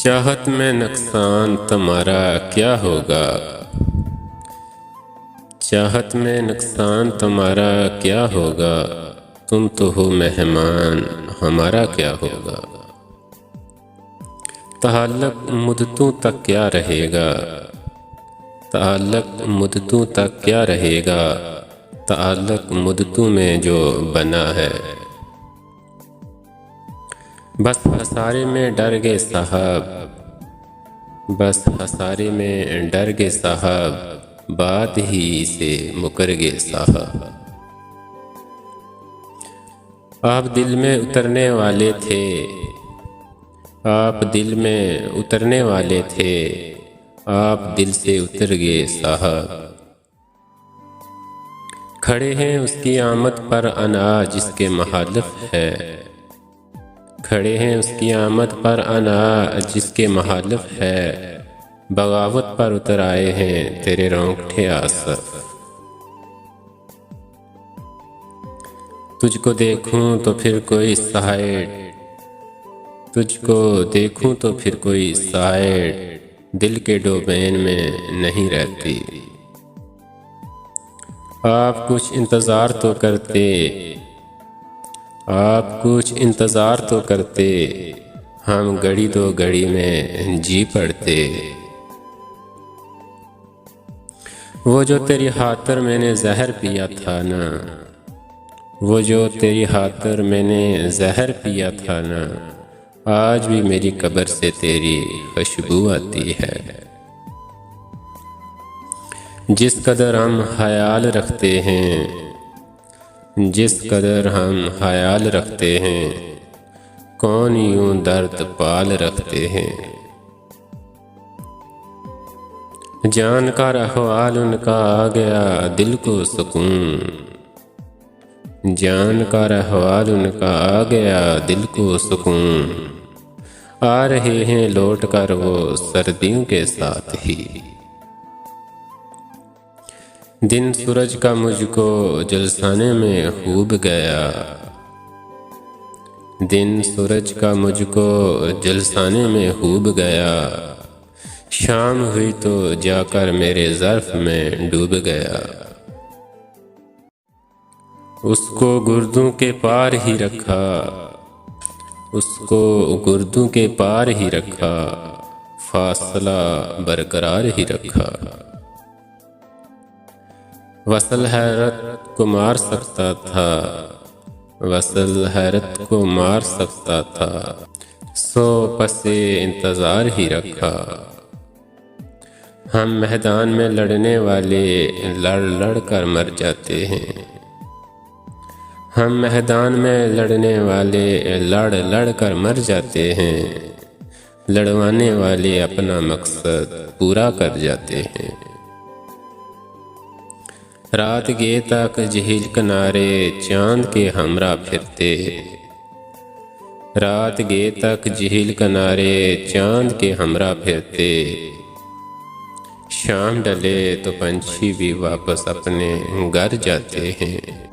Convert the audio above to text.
चाहत में नुकसान तुम्हारा क्या होगा। चाहत में नुकसान तुम्हारा क्या होगा। तुम तो हो मेहमान, हमारा क्या होगा। ताल्लुक मुद्दतों तक क्या रहेगा। ताल्लुक मुद्दतों तक क्या रहेगा। ताल्लुक मुद्दतों में जो बना है। बस हसारे में डर गए साहब, बस हसारे में डर गए साहब, बात ही से मुकर गए साहब। आप दिल में उतरने वाले थे, आप दिल में उतरने वाले थे, आप दिल से उतर गए साहब। खड़े हैं उसकी आमद पर अना जिसके मुखालिफ है। खड़े हैं उसकी आमद पर अना जिसके मुखालिफ है। बगावत पर उतर आए हैं तेरे रोंगटे आसफ। तुझको देखूं तो फिर कोई साइड, तुझको देखूं तो फिर कोई साइड दिल के डोमेन में नहीं रहती। आप कुछ इंतज़ार तो करते, आप कुछ इंतज़ार तो करते, हम घड़ी दो घड़ी में जी पड़ते। वो जो तेरी खातिर मैंने जहर पिया था ना, वो जो तेरी खातिर मैंने जहर पिया था ना, आज भी मेरी कब्र से तेरी खुशबू आती है। जिस कदर हम ख्याल रखते हैं, जिस कदर हम ख्याल रखते हैं, कौन यूं दर्द पाल रखते हैं। जान का अहवाल उनका आ गया दिल को सुकून, जान का अहवाल उनका आ गया दिल को सुकून। आ रहे हैं लौट कर वो सर्दियों के साथ ही। दिन सूरज का मुझको जलसाने में खूब गया, दिन सूरज का मुझको जलसाने में खूब गया। शाम हुई तो जाकर मेरे ज़र्फ़ में डूब गया। उसको गुर्दों के पार ही रखा, उसको गुर्दों के पार ही रखा, फासला बरकरार ही रखा। वसल हैरत को मार सकता था, वसल हैरत को मार सकता था, सो पसे इंतज़ार ही रखा। हम मैदान में लड़ने वाले लड़ लड़ कर मर जाते हैं, हम मैदान में लड़ने वाले लड़ लड़ कर मर जाते हैं। लड़वाने वाले अपना मकसद पूरा कर जाते हैं। रात गए तक झील किनारे चांद के हमरा फिरते, रात गए तक झील किनारे चांद के हमरा फिरते। शाम डले तो पंछी भी वापस अपने घर जाते हैं।